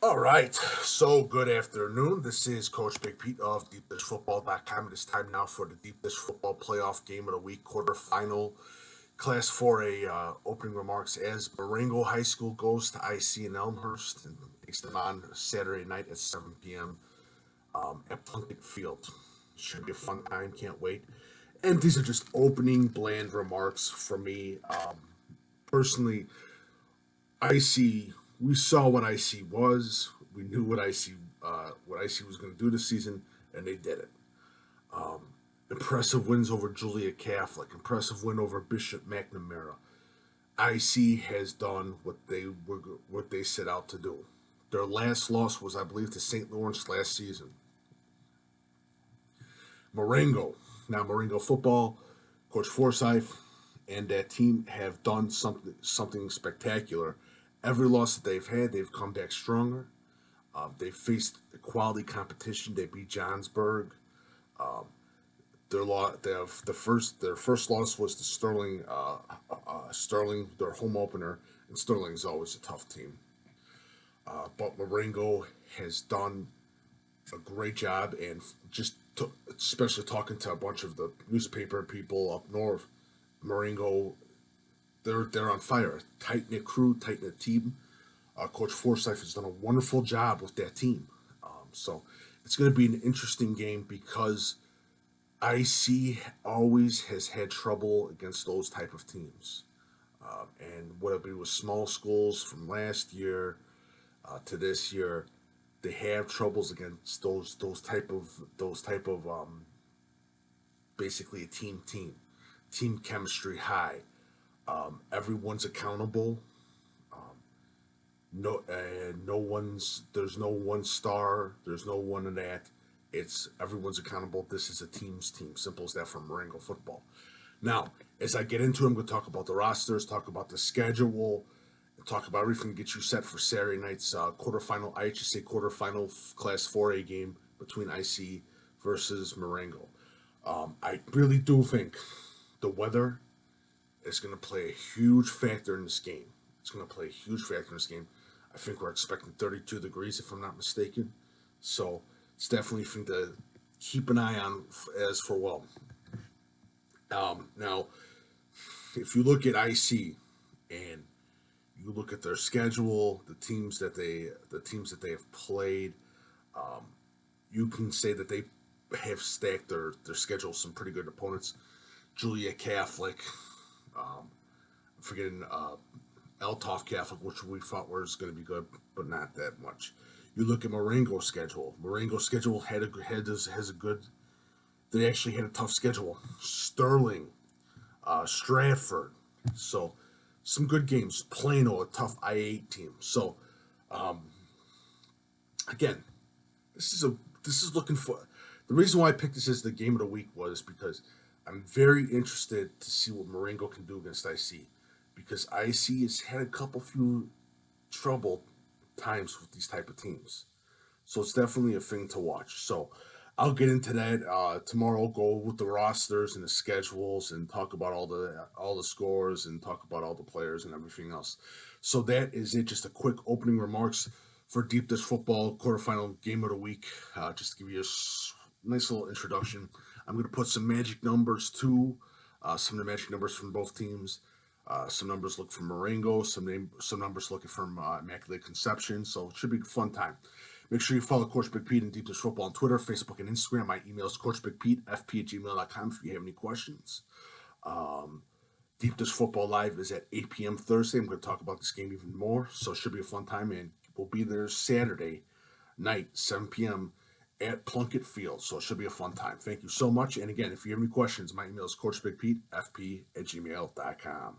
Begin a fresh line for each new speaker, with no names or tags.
All right, so good afternoon. This is Coach Big Pete of DeepDishFootball.com. It is time now for the Deep Dish Football Playoff Game of the Week quarterfinal. Class 4A opening remarks as Marengo High School goes to IC in Elmhurst and takes them on Saturday night at 7 p.m. At Plunkett Field. Should be a fun time, can't wait. And these are just opening bland remarks for me. Personally, IC, we saw what IC was. We knew what IC was going to do this season, and they did it. Impressive wins over Julia Catholic. Impressive win over Bishop McNamara. IC has done what they set out to do. Their last loss was, I believe, to St. Lawrence last season. Marengo, now Marengo football, Coach Forsyth and that team have done something spectacular. Every loss that they've had, they've come back stronger. They've faced quality competition. They beat Johnsburg. Their first loss was to Sterling. Sterling, their home opener, and Sterling's always a tough team. But Marengo has done a great job, and especially talking to a bunch of the newspaper people up north, Marengo, they're on fire. Tight knit crew, tight knit team. Coach Forsyth has done a wonderful job with that team. So it's going to be an interesting game because IC always has had trouble against those type of teams. And whether it was small schools from last year to this year, they have troubles against those type of basically a team chemistry high. Everyone's accountable. There's no one star. There's no one in that. It's everyone's accountable. This is a team's team. Simple as that from Marengo football. Now, as I get into it, I'm going to talk about the rosters, talk about the schedule, and talk about everything to get you set for Saturday night's quarterfinal, IHSA quarterfinal Class 4A game between IC versus Marengo. I really do think the weather is going to play a huge factor in this game. It's going to play a huge factor in this game. I think we're expecting 32 degrees, if I'm not mistaken. So it's definitely a thing to keep an eye on as for well. Now, if you look at IC and you look at their schedule, the teams that they have played, you can say that they have stacked their schedule with some pretty good opponents. Julia Catholic, I'm forgetting Eltoff Catholic, which we thought was going to be good, but not that much. You look at Marengo's schedule. Marengo's schedule has a good. They actually had a tough schedule. Sterling, Stratford, so some good games. Plano, a tough I-8 team. So, again, this is looking for. The reason why I picked this as the game of the week was because I'm very interested to see what Marengo can do against IC, because IC has had a few trouble times with these type of teams. So it's definitely a thing to watch. So I'll get into that tomorrow. I'll go with the rosters and the schedules and talk about all the scores and talk about all the players and everything else. So that is it. Just a quick opening remarks for Deep Dish Football quarterfinal game of the week. Just to give you a nice little introduction. I'm going to put some magic numbers too. Some of the magic numbers from both teams. Some numbers look from Marengo. Some numbers looking from Immaculate Conception. So it should be a fun time. Make sure you follow Coach Big Pete and Deep Dish Football on Twitter, Facebook, and Instagram. My email is coachbigpete@fp@gmail.com if you have any questions. Deep Dish Football Live is at 8 p.m. Thursday. I'm going to talk about this game even more. So it should be a fun time. And we'll be there Saturday night, 7 p.m. at Plunkett Field. So it should be a fun time. Thank you so much. And again, if you have any questions, my email is coachbigpete@fp@gmail.com.